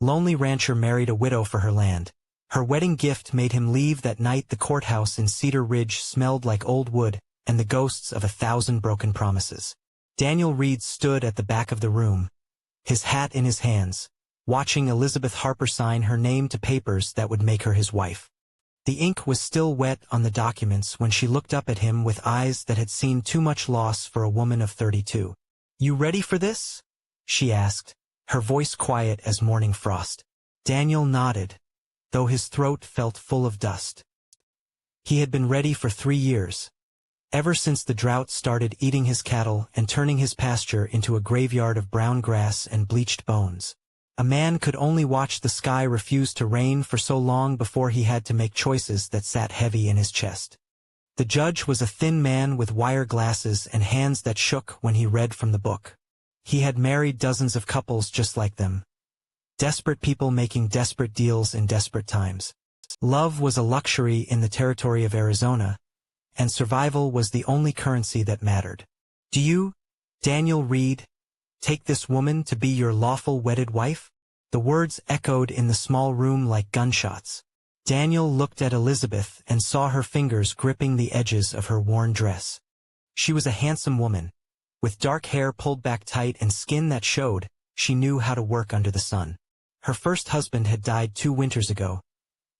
Lonely rancher married a widow for her land. Her wedding gift made him leave that night. The courthouse in Cedar Ridge smelled like old wood and the ghosts of 1,000 broken promises. Daniel Reed stood at the back of the room, his hat in his hands, watching Elizabeth Harper sign her name to papers that would make her his wife. The ink was still wet on the documents when she looked up at him with eyes that had seen too much loss for a woman of 32. "You ready for this?" she asked, her voice quiet as morning frost. Daniel nodded, though his throat felt full of dust. He had been ready for 3 years, ever since the drought started eating his cattle and turning his pasture into a graveyard of brown grass and bleached bones. A man could only watch the sky refuse to rain for so long before he had to make choices that sat heavy in his chest. The judge was a thin man with wire glasses and hands that shook when he read from the book. He had married dozens of couples just like them. Desperate people making desperate deals in desperate times. Love was a luxury in the territory of Arizona, and survival was the only currency that mattered. "Do you, Daniel Reed, take this woman to be your lawful wedded wife?" The words echoed in the small room like gunshots. Daniel looked at Elizabeth and saw her fingers gripping the edges of her worn dress. She was a handsome woman. With dark hair pulled back tight and skin that showed, she knew how to work under the sun. Her first husband had died 2 winters ago,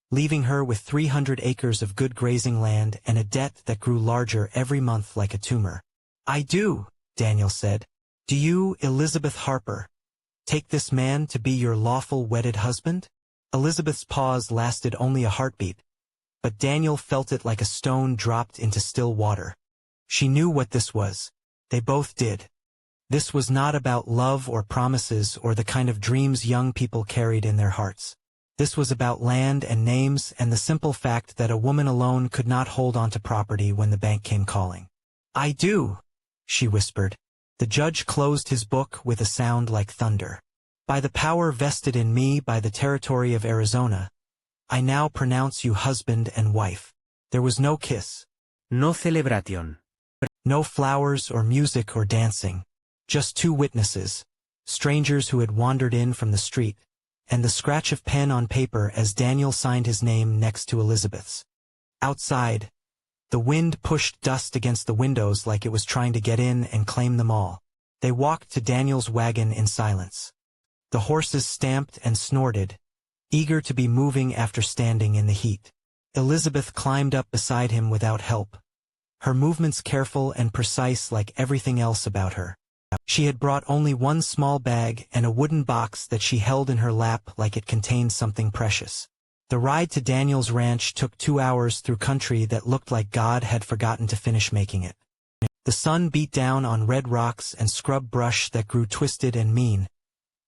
leaving her with 300 acres of good grazing land and a debt that grew larger every month like a tumor. "I do," Daniel said. "Do you, Elizabeth Harper, take this man to be your lawful wedded husband?" Elizabeth's pause lasted only a heartbeat, but Daniel felt it like a stone dropped into still water. She knew what this was. They both did. This was not about love or promises or the kind of dreams young people carried in their hearts. This was about land and names and the simple fact that a woman alone could not hold onto property when the bank came calling. "I do," she whispered. The judge closed his book with a sound like thunder. "By the power vested in me by the territory of Arizona, I now pronounce you husband and wife." There was no kiss. No celebración. No flowers or music or dancing. Just 2 witnesses, strangers who had wandered in from the street, and the scratch of pen on paper as Daniel signed his name next to Elizabeth's. Outside, the wind pushed dust against the windows like it was trying to get in and claim them all. They walked to Daniel's wagon in silence. The horses stamped and snorted, eager to be moving after standing in the heat. Elizabeth climbed up beside him without help, her movements careful and precise like everything else about her. She had brought only one small bag and a wooden box that she held in her lap like it contained something precious. The ride to Daniel's ranch took 2 hours through country that looked like God had forgotten to finish making it. The sun beat down on red rocks and scrub brush that grew twisted and mean,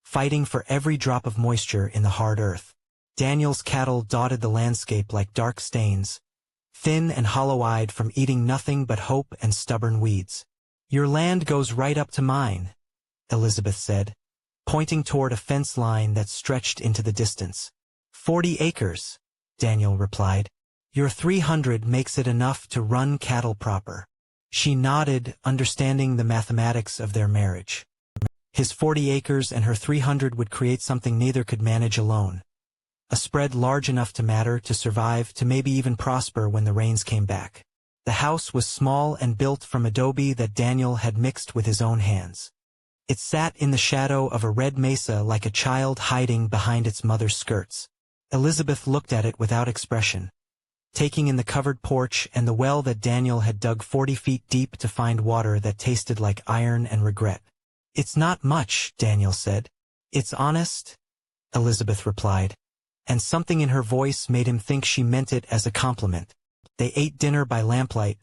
fighting for every drop of moisture in the hard earth. Daniel's cattle dotted the landscape like dark stains, thin and hollow-eyed from eating nothing but hope and stubborn weeds. "Your land goes right up to mine," Elizabeth said, pointing toward a fence line that stretched into the distance. 40 acres, Daniel replied. "Your 300 makes it enough to run cattle proper." She nodded, understanding the mathematics of their marriage. His 40 acres and her 300 would create something neither could manage alone. A spread large enough to matter, to survive, to maybe even prosper when the rains came back. The house was small and built from adobe that Daniel had mixed with his own hands. It sat in the shadow of a red mesa like a child hiding behind its mother's skirts. Elizabeth looked at it without expression, taking in the covered porch and the well that Daniel had dug 40 feet deep to find water that tasted like iron and regret. "It's not much," Daniel said. "It's honest," Elizabeth replied, and something in her voice made him think she meant it as a compliment. They ate dinner by lamplight,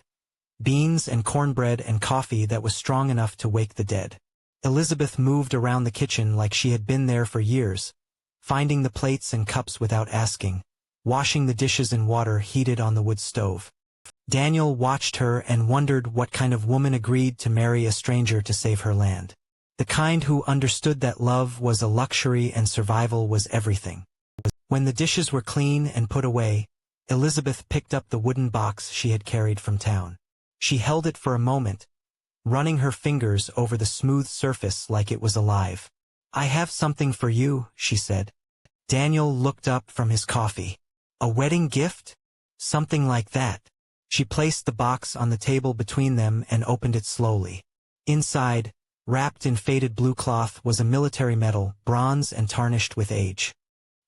beans and cornbread and coffee that was strong enough to wake the dead. Elizabeth moved around the kitchen like she had been there for years, finding the plates and cups without asking, washing the dishes in water heated on the wood stove. Daniel watched her and wondered what kind of woman agreed to marry a stranger to save her land. The kind who understood that love was a luxury and survival was everything. When the dishes were clean and put away, Elizabeth picked up the wooden box she had carried from town. She held it for a moment, running her fingers over the smooth surface like it was alive. "I have something for you," she said. Daniel looked up from his coffee. A wedding gift? Something like that. She placed the box on the table between them and opened it slowly. Inside, wrapped in faded blue cloth, was a military medal, bronze and tarnished with age.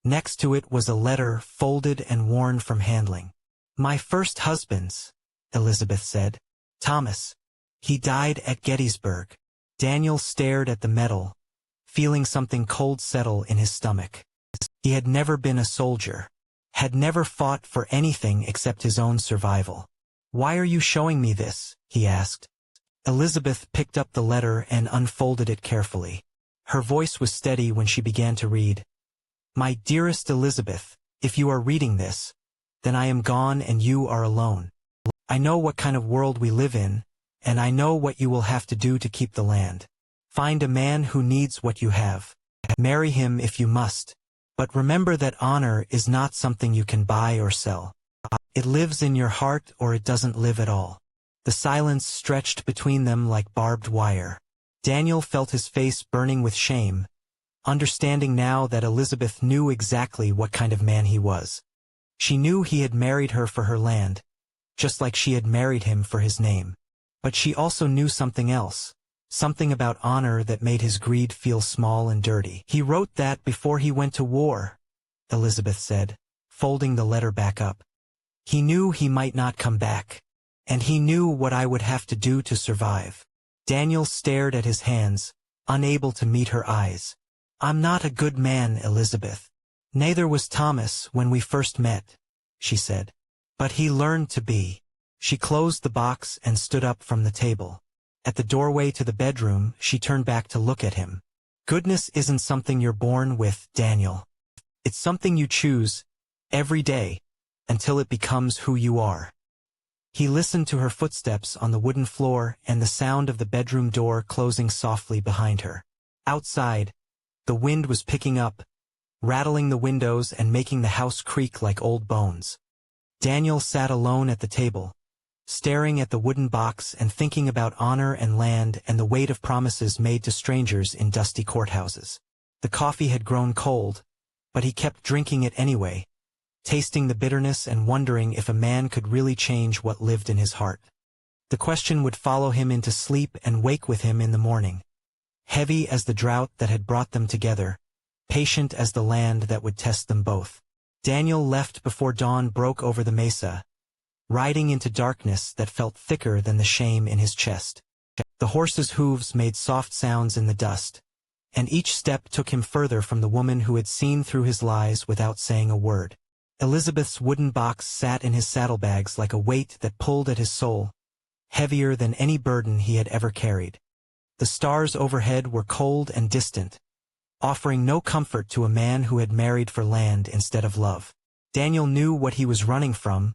Next to it was a letter, folded and worn from handling. "My first husband's," Elizabeth said. "Thomas. He died at Gettysburg." Daniel stared at the medal, feeling something cold settle in his stomach. He had never been a soldier, had never fought for anything except his own survival. "Why are you showing me this?" he asked. Elizabeth picked up the letter and unfolded it carefully. Her voice was steady when she began to read. "My dearest Elizabeth, if you are reading this, then I am gone and you are alone. I know what kind of world we live in, and I know what you will have to do to keep the land. Find a man who needs what you have. Marry him if you must. But remember that honor is not something you can buy or sell. It lives in your heart or it doesn't live at all." The silence stretched between them like barbed wire. Daniel felt his face burning with shame, understanding now that Elizabeth knew exactly what kind of man he was. She knew he had married her for her land, just like she had married him for his name. But she also knew something else, something about honor that made his greed feel small and dirty. "He wrote that before he went to war," Elizabeth said, folding the letter back up. "He knew he might not come back. And he knew what I would have to do to survive." Daniel stared at his hands, unable to meet her eyes. "I'm not a good man, Elizabeth. Neither was Thomas when we first met," she said. "But he learned to be." She closed the box and stood up from the table. At the doorway to the bedroom, she turned back to look at him. "Goodness isn't something you're born with, Daniel. It's something you choose, every day, until it becomes who you are." He listened to her footsteps on the wooden floor and the sound of the bedroom door closing softly behind her. Outside, the wind was picking up, rattling the windows and making the house creak like old bones. Daniel sat alone at the table, staring at the wooden box and thinking about honor and land and the weight of promises made to strangers in dusty courthouses. The coffee had grown cold, but he kept drinking it anyway, tasting the bitterness and wondering if a man could really change what lived in his heart. The question would follow him into sleep and wake with him in the morning. Heavy as the drought that had brought them together, patient as the land that would test them both. Daniel left before dawn broke over the mesa, riding into darkness that felt thicker than the shame in his chest. The horse's hooves made soft sounds in the dust, and each step took him further from the woman who had seen through his lies without saying a word. Elizabeth's wooden box sat in his saddlebags like a weight that pulled at his soul, heavier than any burden he had ever carried. The stars overhead were cold and distant, offering no comfort to a man who had married for land instead of love. Daniel knew what he was running from,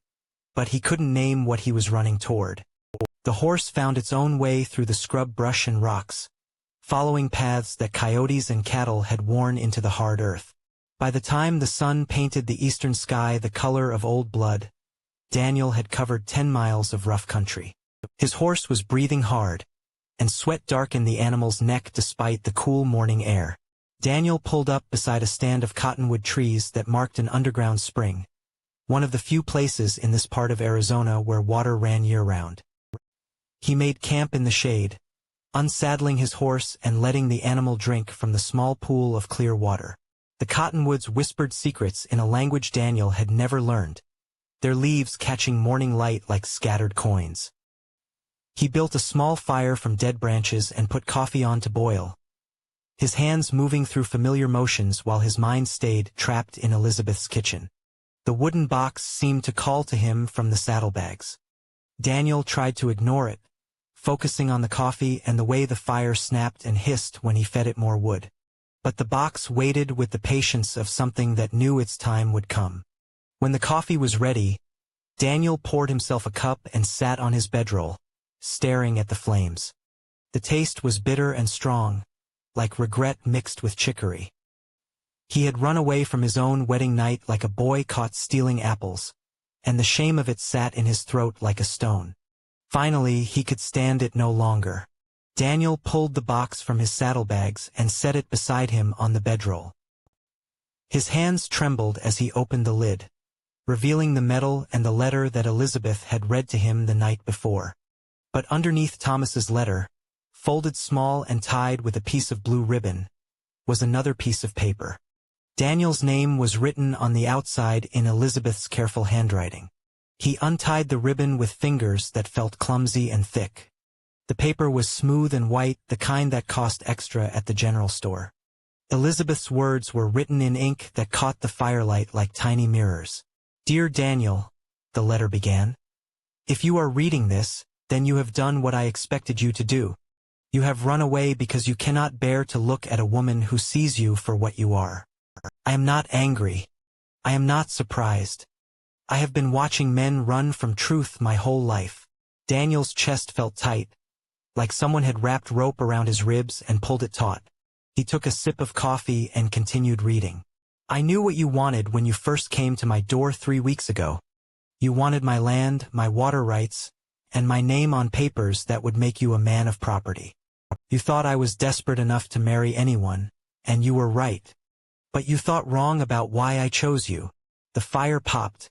but he couldn't name what he was running toward. The horse found its own way through the scrub brush and rocks, following paths that coyotes and cattle had worn into the hard earth. By the time the sun painted the eastern sky the color of old blood, Daniel had covered 10 miles of rough country. His horse was breathing hard, and sweat darkened the animal's neck despite the cool morning air. Daniel pulled up beside a stand of cottonwood trees that marked an underground spring, one of the few places in this part of Arizona where water ran year-round. He made camp in the shade, unsaddling his horse and letting the animal drink from the small pool of clear water. The cottonwoods whispered secrets in a language Daniel had never learned, their leaves catching morning light like scattered coins. He built a small fire from dead branches and put coffee on to boil, his hands moving through familiar motions while his mind stayed trapped in Elizabeth's kitchen. The wooden box seemed to call to him from the saddlebags. Daniel tried to ignore it, focusing on the coffee and the way the fire snapped and hissed when he fed it more wood. But the box waited with the patience of something that knew its time would come. When the coffee was ready, Daniel poured himself a cup and sat on his bedroll, staring at the flames. The taste was bitter and strong, like regret mixed with chicory. He had run away from his own wedding night like a boy caught stealing apples, and the shame of it sat in his throat like a stone. Finally, he could stand it no longer. Daniel pulled the box from his saddlebags and set it beside him on the bedroll. His hands trembled as he opened the lid, revealing the metal and the letter that Elizabeth had read to him the night before. But underneath Thomas's letter, folded small and tied with a piece of blue ribbon, was another piece of paper. Daniel's name was written on the outside in Elizabeth's careful handwriting. He untied the ribbon with fingers that felt clumsy and thick. The paper was smooth and white, the kind that cost extra at the general store. Elizabeth's words were written in ink that caught the firelight like tiny mirrors. "Dear Daniel," the letter began, "if you are reading this, then you have done what I expected you to do. You have run away because you cannot bear to look at a woman who sees you for what you are. I am not angry. I am not surprised. I have been watching men run from truth my whole life." Daniel's chest felt tight, like someone had wrapped rope around his ribs and pulled it taut. He took a sip of coffee and continued reading. "I knew what you wanted when you first came to my door 3 weeks ago. You wanted my land, my water rights, and my name on papers that would make you a man of property. You thought I was desperate enough to marry anyone, and you were right. But you thought wrong about why I chose you." The fire popped,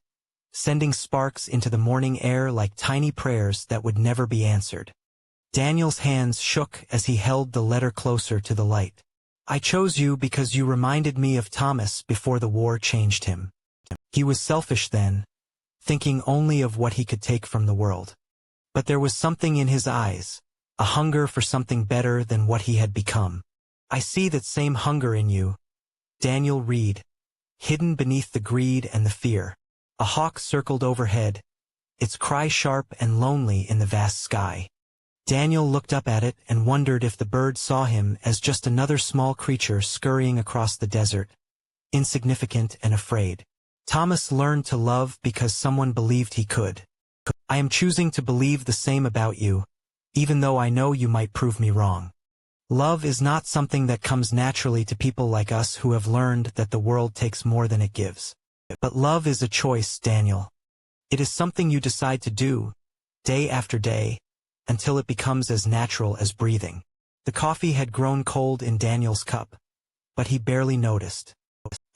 sending sparks into the morning air like tiny prayers that would never be answered. Daniel's hands shook as he held the letter closer to the light. "I chose you because you reminded me of Thomas before the war changed him. He was selfish then, thinking only of what he could take from the world. But there was something in his eyes, a hunger for something better than what he had become. I see that same hunger in you, Daniel Reed, hidden beneath the greed and the fear." A hawk circled overhead, its cry sharp and lonely in the vast sky. Daniel looked up at it and wondered if the bird saw him as just another small creature scurrying across the desert, insignificant and afraid. Thomas learned to love because someone believed he could. "I am choosing to believe the same about you, even though I know you might prove me wrong. Love is not something that comes naturally to people like us who have learned that the world takes more than it gives. But love is a choice, Daniel. It is something you decide to do, day after day, until it becomes as natural as breathing." The coffee had grown cold in Daniel's cup, but he barely noticed.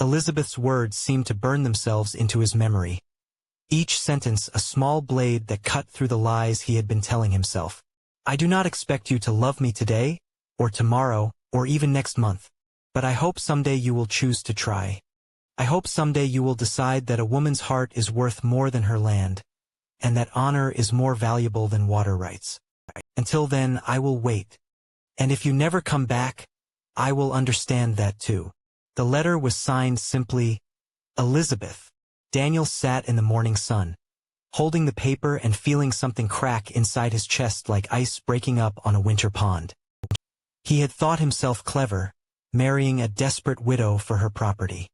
Elizabeth's words seemed to burn themselves into his memory. Each sentence a small blade that cut through the lies he had been telling himself. "I do not expect you to love me today, or tomorrow, or even next month. But I hope someday you will choose to try. I hope someday you will decide that a woman's heart is worth more than her land, and that honor is more valuable than water rights. Until then, I will wait. And if you never come back, I will understand that too." The letter was signed simply, Elizabeth. Daniel sat in the morning sun, holding the paper and feeling something crack inside his chest like ice breaking up on a winter pond. He had thought himself clever, marrying a desperate widow for her property.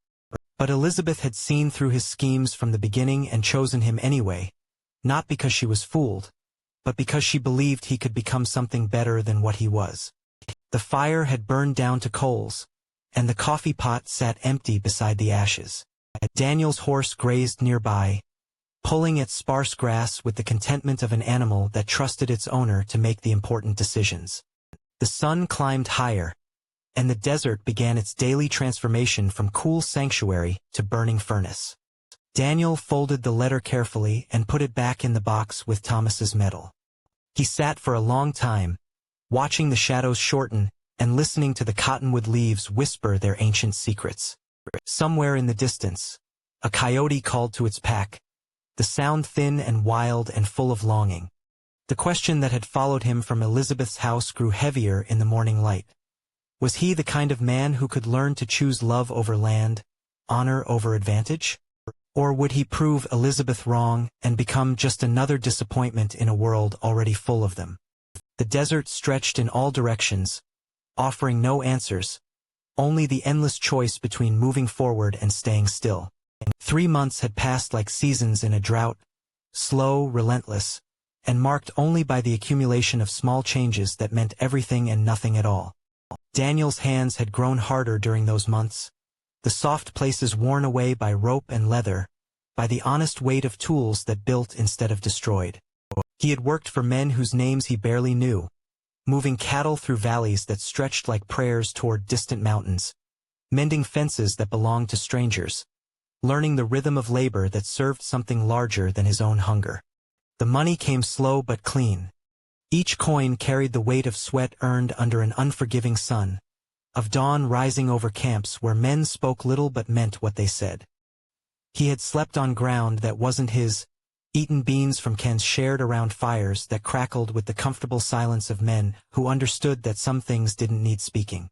But Elizabeth had seen through his schemes from the beginning and chosen him anyway, not because she was fooled, but because she believed he could become something better than what he was. The fire had burned down to coals, and the coffee pot sat empty beside the ashes. Daniel's horse grazed nearby, pulling at sparse grass with the contentment of an animal that trusted its owner to make the important decisions. The sun climbed higher, and the desert began its daily transformation from cool sanctuary to burning furnace. Daniel folded the letter carefully and put it back in the box with Thomas's medal. He sat for a long time, watching the shadows shorten and listening to the cottonwood leaves whisper their ancient secrets. Somewhere in the distance, a coyote called to its pack, the sound thin and wild and full of longing. The question that had followed him from Elizabeth's house grew heavier in the morning light. Was he the kind of man who could learn to choose love over land, honor over advantage? Or would he prove Elizabeth wrong and become just another disappointment in a world already full of them? The desert stretched in all directions, offering no answers, only the endless choice between moving forward and staying still. 3 months had passed like seasons in a drought, slow, relentless, and marked only by the accumulation of small changes that meant everything and nothing at all. Daniel's hands had grown harder during those months, the soft places worn away by rope and leather, by the honest weight of tools that built instead of destroyed. He had worked for men whose names he barely knew, moving cattle through valleys that stretched like prayers toward distant mountains, mending fences that belonged to strangers, learning the rhythm of labor that served something larger than his own hunger. The money came slow but clean. Each coin carried the weight of sweat earned under an unforgiving sun, of dawn rising over camps where men spoke little but meant what they said. He had slept on ground that wasn't his, eaten beans from cans shared around fires that crackled with the comfortable silence of men who understood that some things didn't need speaking.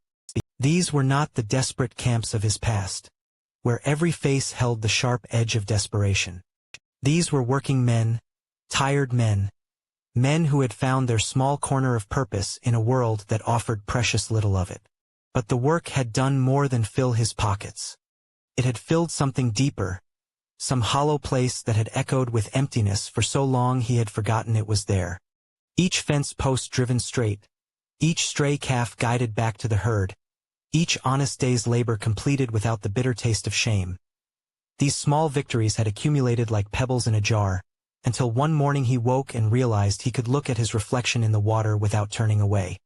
These were not the desperate camps of his past, where every face held the sharp edge of desperation. These were working men, tired men, men who had found their small corner of purpose in a world that offered precious little of it. But the work had done more than fill his pockets. It had filled something deeper, some hollow place that had echoed with emptiness for so long he had forgotten it was there. Each fence post driven straight, each stray calf guided back to the herd, each honest day's labor completed without the bitter taste of shame. These small victories had accumulated like pebbles in a jar, until one morning he woke and realized he could look at his reflection in the water without turning away.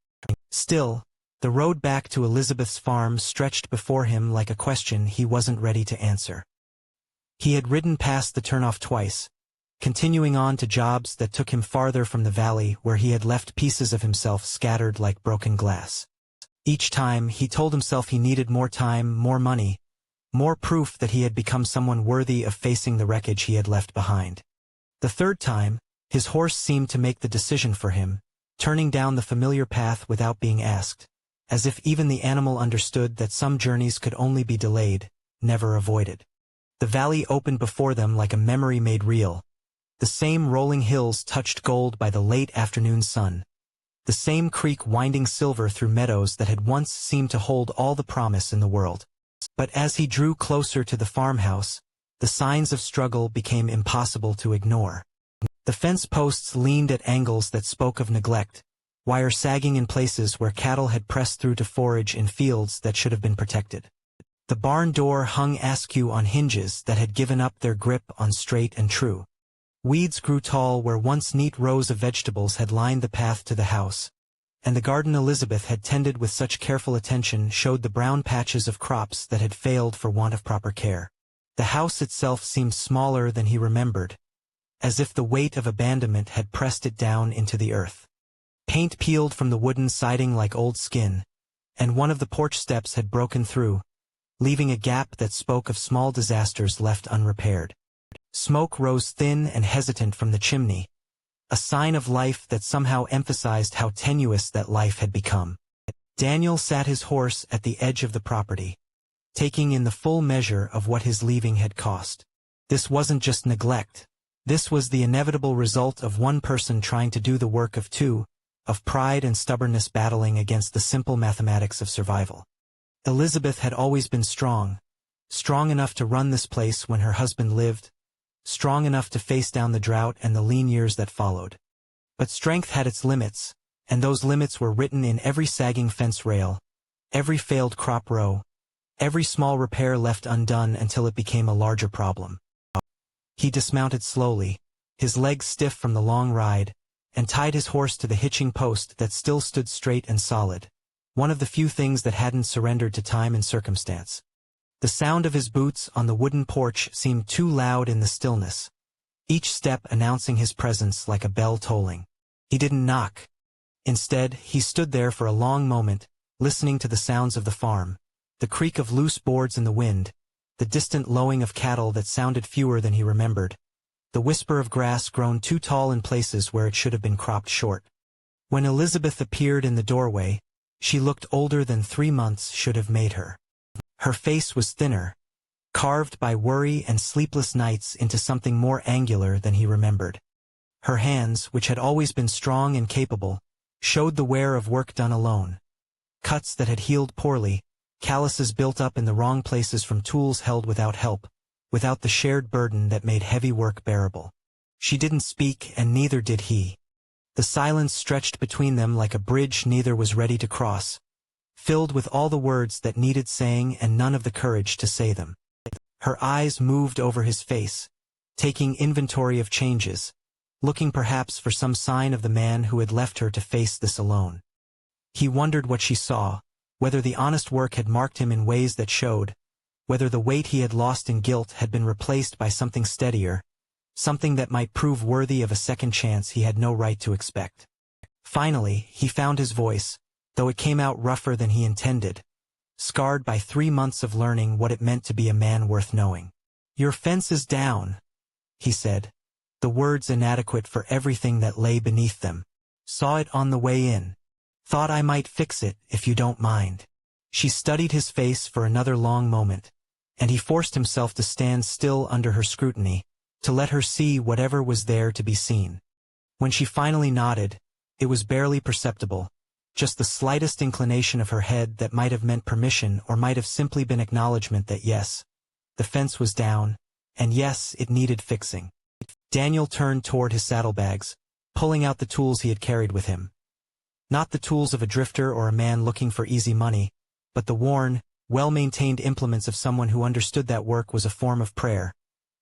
Still, the road back to Elizabeth's farm stretched before him like a question he wasn't ready to answer. He had ridden past the turnoff twice, continuing on to jobs that took him farther from the valley where he had left pieces of himself scattered like broken glass. Each time, he told himself he needed more time, more money, more proof that he had become someone worthy of facing the wreckage he had left behind. The third time, his horse seemed to make the decision for him, turning down the familiar path without being asked, as if even the animal understood that some journeys could only be delayed, never avoided. The valley opened before them like a memory made real. The same rolling hills touched gold by the late afternoon sun. The same creek winding silver through meadows that had once seemed to hold all the promise in the world. But as he drew closer to the farmhouse, the signs of struggle became impossible to ignore. The fence posts leaned at angles that spoke of neglect, wire sagging in places where cattle had pressed through to forage in fields that should have been protected. The barn door hung askew on hinges that had given up their grip on straight and true. Weeds grew tall where once neat rows of vegetables had lined the path to the house, and the garden Elizabeth had tended with such careful attention showed the brown patches of crops that had failed for want of proper care. The house itself seemed smaller than he remembered, as if the weight of abandonment had pressed it down into the earth. Paint peeled from the wooden siding like old skin, and one of the porch steps had broken through, leaving a gap that spoke of small disasters left unrepaired. Smoke rose thin and hesitant from the chimney, a sign of life that somehow emphasized how tenuous that life had become. Daniel sat his horse at the edge of the property, taking in the full measure of what his leaving had cost. This wasn't just neglect. This was the inevitable result of one person trying to do the work of two, of pride and stubbornness battling against the simple mathematics of survival. Elizabeth had always been strong enough to run this place when her husband lived, strong enough to face down the drought and the lean years that followed. But strength had its limits, and those limits were written in every sagging fence rail, every failed crop row, every small repair left undone until it became a larger problem. He dismounted slowly, his legs stiff from the long ride, and tied his horse to the hitching post that still stood straight and solid, one of the few things that hadn't surrendered to time and circumstance. The sound of his boots on the wooden porch seemed too loud in the stillness, each step announcing his presence like a bell tolling. He didn't knock. Instead, he stood there for a long moment, listening to the sounds of the farm, the creak of loose boards in the wind, the distant lowing of cattle that sounded fewer than he remembered, the whisper of grass grown too tall in places where it should have been cropped short. When Elizabeth appeared in the doorway, she looked older than 3 months should have made her. Her face was thinner, carved by worry and sleepless nights into something more angular than he remembered. Her hands, which had always been strong and capable, showed the wear of work done alone. Cuts that had healed poorly, calluses built up in the wrong places from tools held without help, without the shared burden that made heavy work bearable. She didn't speak, and neither did he. The silence stretched between them like a bridge neither was ready to cross, filled with all the words that needed saying and none of the courage to say them. Her eyes moved over his face, taking inventory of changes, looking perhaps for some sign of the man who had left her to face this alone. He wondered what she saw, whether the honest work had marked him in ways that showed, whether the weight he had lost in guilt had been replaced by something steadier, something that might prove worthy of a second chance he had no right to expect. Finally, he found his voice, though it came out rougher than he intended, scarred by 3 months of learning what it meant to be a man worth knowing. "Your fence is down," he said, the words inadequate for everything that lay beneath them. "Saw it on the way in. Thought I might fix it, if you don't mind." She studied his face for another long moment, and he forced himself to stand still under her scrutiny, to let her see whatever was there to be seen. When she finally nodded, it was barely perceptible, just the slightest inclination of her head that might have meant permission or might have simply been acknowledgement that yes, the fence was down, and yes, it needed fixing. Daniel turned toward his saddlebags, pulling out the tools he had carried with him. Not the tools of a drifter or a man looking for easy money, but the worn, well-maintained implements of someone who understood that work was a form of prayer,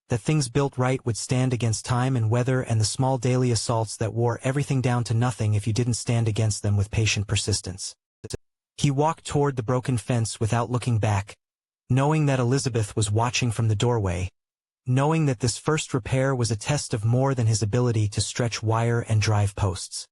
that things built right would stand against time and weather and the small daily assaults that wore everything down to nothing if you didn't stand against them with patient persistence. He walked toward the broken fence without looking back, knowing that Elizabeth was watching from the doorway, knowing that this first repair was a test of more than his ability to stretch wire and drive posts.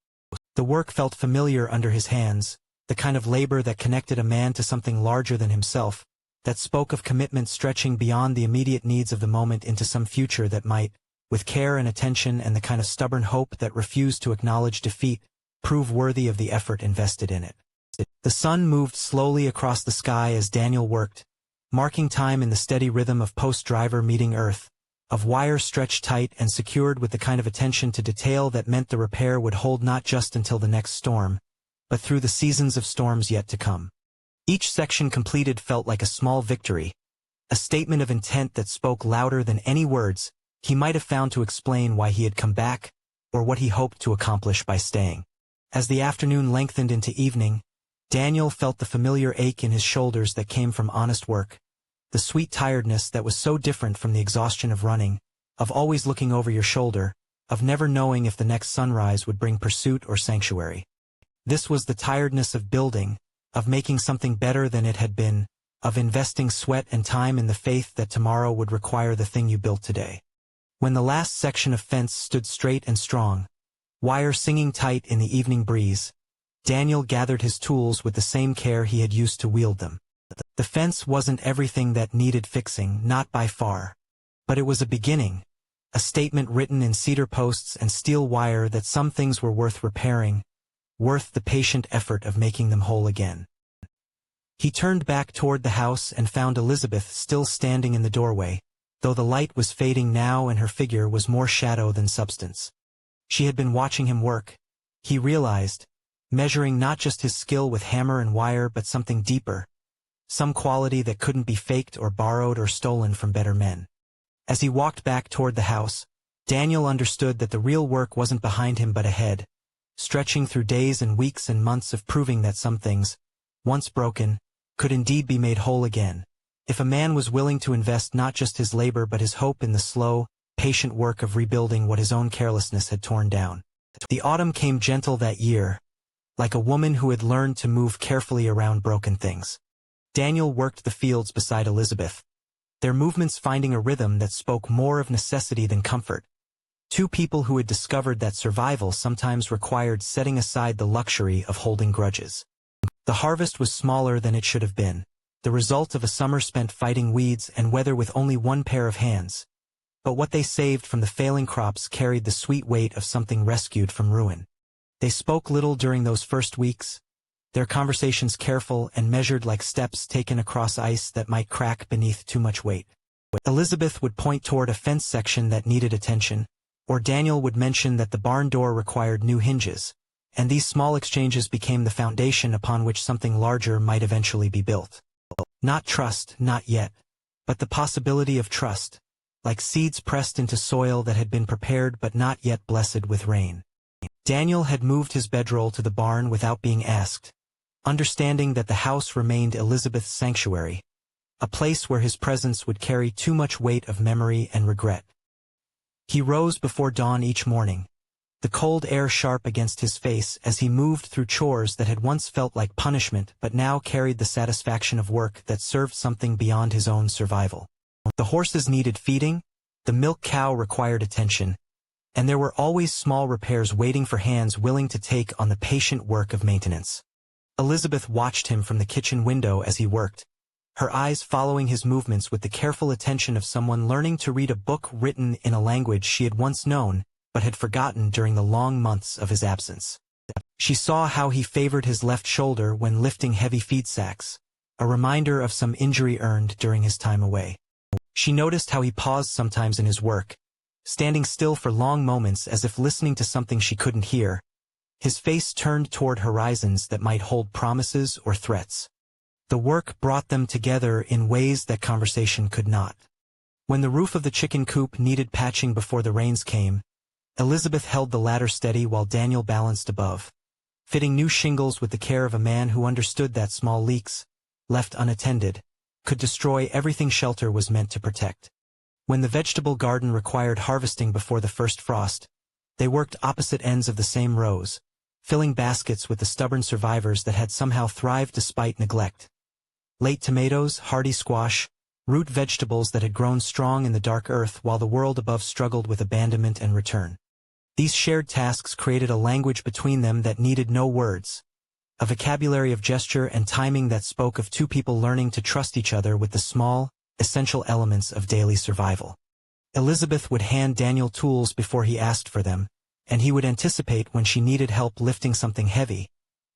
The work felt familiar under his hands, the kind of labor that connected a man to something larger than himself, that spoke of commitment stretching beyond the immediate needs of the moment into some future that might, with care and attention and the kind of stubborn hope that refused to acknowledge defeat, prove worthy of the effort invested in it. The sun moved slowly across the sky as Daniel worked, marking time in the steady rhythm of post-driver meeting earth, of wire stretched tight and secured with the kind of attention to detail that meant the repair would hold not just until the next storm, but through the seasons of storms yet to come. Each section completed felt like a small victory, a statement of intent that spoke louder than any words he might have found to explain why he had come back, or what he hoped to accomplish by staying. As the afternoon lengthened into evening, Daniel felt the familiar ache in his shoulders that came from honest work, the sweet tiredness that was so different from the exhaustion of running, of always looking over your shoulder, of never knowing if the next sunrise would bring pursuit or sanctuary. This was the tiredness of building, of making something better than it had been, of investing sweat and time in the faith that tomorrow would require the thing you built today. When the last section of fence stood straight and strong, wire singing tight in the evening breeze, Daniel gathered his tools with the same care he had used to wield them. The fence wasn't everything that needed fixing, not by far. But it was a beginning, a statement written in cedar posts and steel wire that some things were worth repairing, worth the patient effort of making them whole again. He turned back toward the house and found Elizabeth still standing in the doorway, though the light was fading now and her figure was more shadow than substance. She had been watching him work, he realized, measuring not just his skill with hammer and wire but something deeper, some quality that couldn't be faked or borrowed or stolen from better men. As he walked back toward the house, Daniel understood that the real work wasn't behind him but ahead, stretching through days and weeks and months of proving that some things, once broken, could indeed be made whole again, if a man was willing to invest not just his labor but his hope in the slow, patient work of rebuilding what his own carelessness had torn down. The autumn came gentle that year, like a woman who had learned to move carefully around broken things. Daniel worked the fields beside Elizabeth, their movements finding a rhythm that spoke more of necessity than comfort. Two people who had discovered that survival sometimes required setting aside the luxury of holding grudges. The harvest was smaller than it should have been, the result of a summer spent fighting weeds and weather with only one pair of hands. But what they saved from the failing crops carried the sweet weight of something rescued from ruin. They spoke little during those first weeks, their conversations careful and measured like steps taken across ice that might crack beneath too much weight. Elizabeth would point toward a fence section that needed attention, or Daniel would mention that the barn door required new hinges, and these small exchanges became the foundation upon which something larger might eventually be built. Not trust, not yet, but the possibility of trust, like seeds pressed into soil that had been prepared but not yet blessed with rain. Daniel had moved his bedroll to the barn without being asked, understanding that the house remained Elizabeth's sanctuary, a place where his presence would carry too much weight of memory and regret. He rose before dawn each morning, the cold air sharp against his face as he moved through chores that had once felt like punishment but now carried the satisfaction of work that served something beyond his own survival. The horses needed feeding, the milk cow required attention, and there were always small repairs waiting for hands willing to take on the patient work of maintenance. Elizabeth watched him from the kitchen window as he worked, her eyes following his movements with the careful attention of someone learning to read a book written in a language she had once known, but had forgotten during the long months of his absence. She saw how he favored his left shoulder when lifting heavy feed sacks, a reminder of some injury earned during his time away. She noticed how he paused sometimes in his work, standing still for long moments as if listening to something she couldn't hear, his face turned toward horizons that might hold promises or threats. The work brought them together in ways that conversation could not. When the roof of the chicken coop needed patching before the rains came, Elizabeth held the ladder steady while Daniel balanced above, fitting new shingles with the care of a man who understood that small leaks, left unattended, could destroy everything shelter was meant to protect. When the vegetable garden required harvesting before the first frost, they worked opposite ends of the same rows, filling baskets with the stubborn survivors that had somehow thrived despite neglect. Late tomatoes, hardy squash, root vegetables that had grown strong in the dark earth while the world above struggled with abandonment and return. These shared tasks created a language between them that needed no words, a vocabulary of gesture and timing that spoke of two people learning to trust each other with the small, essential elements of daily survival. Elizabeth would hand Daniel tools before he asked for them, and he would anticipate when she needed help lifting something heavy,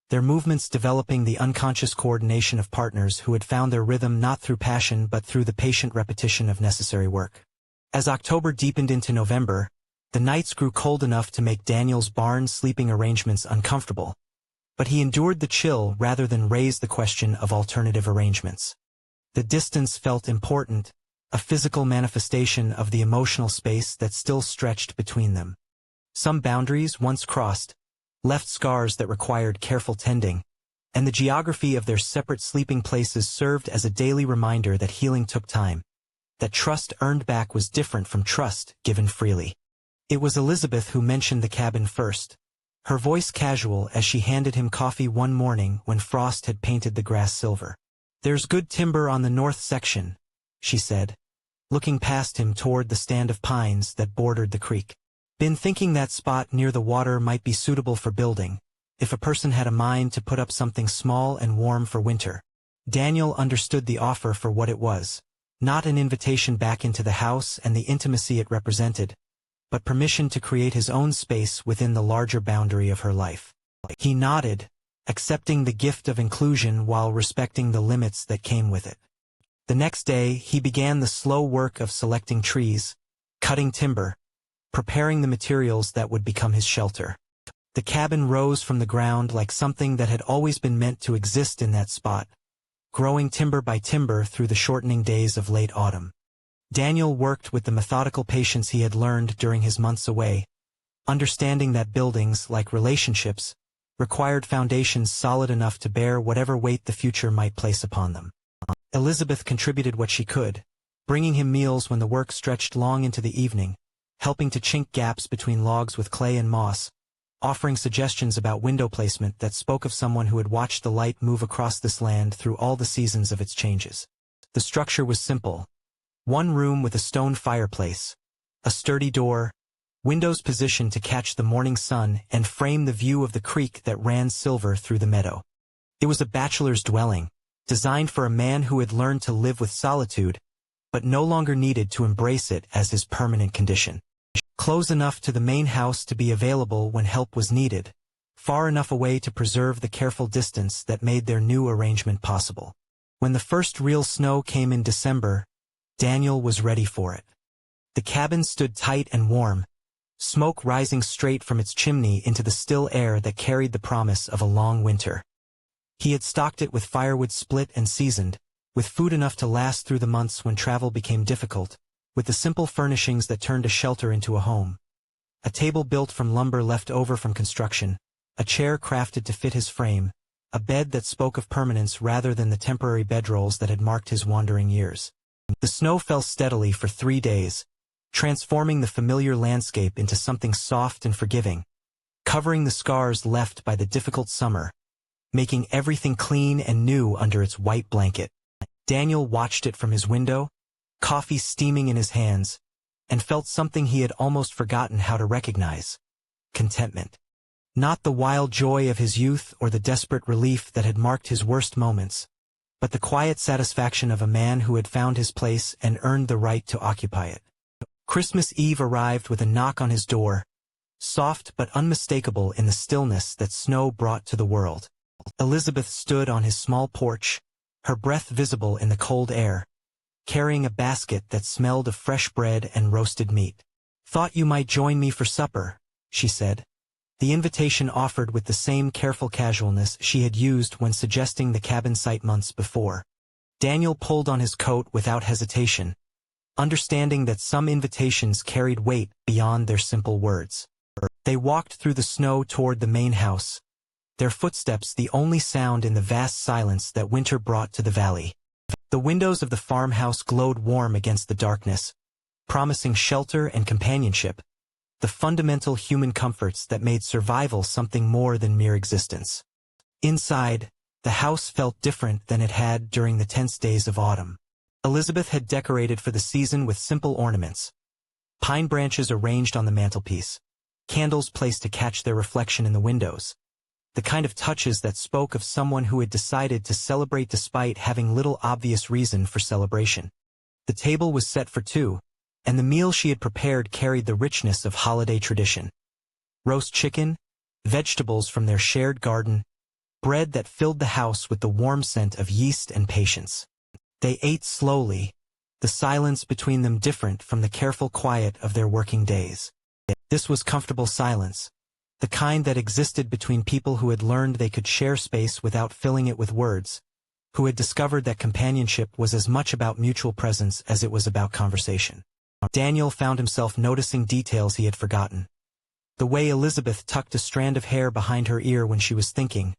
their movements developing the unconscious coordination of partners who had found their rhythm not through passion but through the patient repetition of necessary work. As October deepened into November, the nights grew cold enough to make Daniel's barn sleeping arrangements uncomfortable, but he endured the chill rather than raise the question of alternative arrangements. The distance felt important, a physical manifestation of the emotional space that still stretched between them. Some boundaries, once crossed, left scars that required careful tending, and the geography of their separate sleeping places served as a daily reminder that healing took time, that trust earned back was different from trust given freely. It was Elizabeth who mentioned the cabin first, her voice casual as she handed him coffee one morning when frost had painted the grass silver. "There's good timber on the north section," she said, looking past him toward the stand of pines that bordered the creek. "Been thinking that spot near the water might be suitable for building, if a person had a mind to put up something small and warm for winter." Daniel understood the offer for what it was, not an invitation back into the house and the intimacy it represented, but permission to create his own space within the larger boundary of her life. He nodded, accepting the gift of inclusion while respecting the limits that came with it. The next day, he began the slow work of selecting trees, cutting timber, preparing the materials that would become his shelter. The cabin rose from the ground like something that had always been meant to exist in that spot, growing timber by timber through the shortening days of late autumn. Daniel worked with the methodical patience he had learned during his months away, understanding that buildings, like relationships, required foundations solid enough to bear whatever weight the future might place upon them. Elizabeth contributed what she could, bringing him meals when the work stretched long into the evening, helping to chink gaps between logs with clay and moss, offering suggestions about window placement that spoke of someone who had watched the light move across this land through all the seasons of its changes. The structure was simple. One room with a stone fireplace, a sturdy door, windows positioned to catch the morning sun and frame the view of the creek that ran silver through the meadow. It was a bachelor's dwelling, designed for a man who had learned to live with solitude, but no longer needed to embrace it as his permanent condition. Close enough to the main house to be available when help was needed, far enough away to preserve the careful distance that made their new arrangement possible. When the first real snow came in December, Daniel was ready for it. The cabin stood tight and warm, smoke rising straight from its chimney into the still air that carried the promise of a long winter. He had stocked it with firewood split and seasoned, with food enough to last through the months when travel became difficult, with the simple furnishings that turned a shelter into a home. A table built from lumber left over from construction, a chair crafted to fit his frame, a bed that spoke of permanence rather than the temporary bedrolls that had marked his wandering years. The snow fell steadily for 3 days, transforming the familiar landscape into something soft and forgiving, covering the scars left by the difficult summer, making everything clean and new under its white blanket. Daniel watched it from his window, coffee steaming in his hands, and felt something he had almost forgotten how to recognize: contentment. Not the wild joy of his youth or the desperate relief that had marked his worst moments, but the quiet satisfaction of a man who had found his place and earned the right to occupy it. Christmas Eve arrived with a knock on his door, soft but unmistakable in the stillness that snow brought to the world. Elizabeth stood on his small porch, her breath visible in the cold air, carrying a basket that smelled of fresh bread and roasted meat. "Thought you might join me for supper," she said, the invitation offered with the same careful casualness she had used when suggesting the cabin site months before. Daniel pulled on his coat without hesitation, understanding that some invitations carried weight beyond their simple words. They walked through the snow toward the main house, their footsteps the only sound in the vast silence that winter brought to the valley. The windows of the farmhouse glowed warm against the darkness, promising shelter and companionship, the fundamental human comforts that made survival something more than mere existence. Inside, the house felt different than it had during the tense days of autumn. Elizabeth had decorated for the season with simple ornaments: pine branches arranged on the mantelpiece, candles placed to catch their reflection in the windows, the kind of touches that spoke of someone who had decided to celebrate despite having little obvious reason for celebration. The table was set for two, and the meal she had prepared carried the richness of holiday tradition: roast chicken, vegetables from their shared garden, bread that filled the house with the warm scent of yeast and patience. They ate slowly, the silence between them different from the careful quiet of their working days. This was comfortable silence, the kind that existed between people who had learned they could share space without filling it with words, who had discovered that companionship was as much about mutual presence as it was about conversation. Daniel found himself noticing details he had forgotten: the way Elizabeth tucked a strand of hair behind her ear when she was thinking,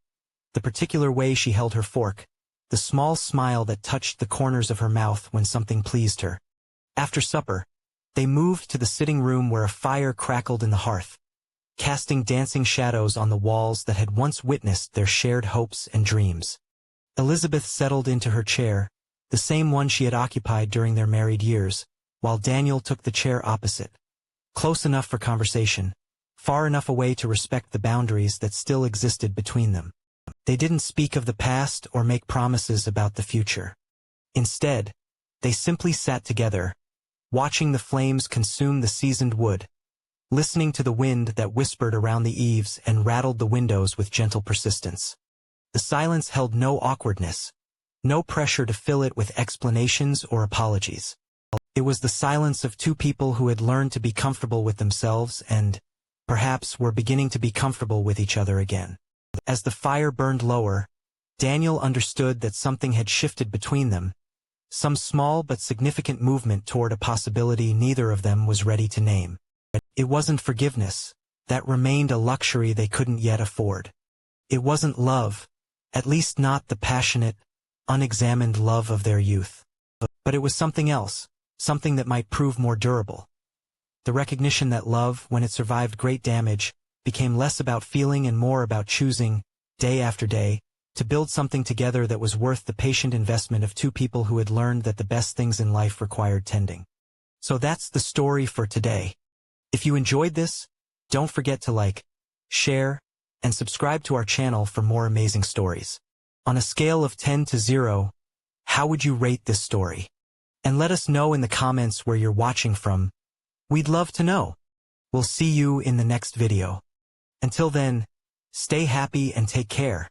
the particular way she held her fork, the small smile that touched the corners of her mouth when something pleased her. After supper, they moved to the sitting room where a fire crackled in the hearth, casting dancing shadows on the walls that had once witnessed their shared hopes and dreams. Elizabeth settled into her chair, the same one she had occupied during their married years, while Daniel took the chair opposite, close enough for conversation, far enough away to respect the boundaries that still existed between them. They didn't speak of the past or make promises about the future. Instead, they simply sat together, watching the flames consume the seasoned wood, listening to the wind that whispered around the eaves and rattled the windows with gentle persistence. The silence held no awkwardness, no pressure to fill it with explanations or apologies. It was the silence of two people who had learned to be comfortable with themselves and, perhaps, were beginning to be comfortable with each other again. As the fire burned lower, Daniel understood that something had shifted between them, some small but significant movement toward a possibility neither of them was ready to name. It wasn't forgiveness, that remained a luxury they couldn't yet afford. It wasn't love, at least not the passionate, unexamined love of their youth. But it was something else, something that might prove more durable. The recognition that love, when it survived great damage, became less about feeling and more about choosing, day after day, to build something together that was worth the patient investment of two people who had learned that the best things in life required tending. So that's the story for today. If you enjoyed this, don't forget to like, share, and subscribe to our channel for more amazing stories. On a scale of 10 to 0, how would you rate this story? And let us know in the comments where you're watching from. We'd love to know. We'll see you in the next video. Until then, stay happy and take care.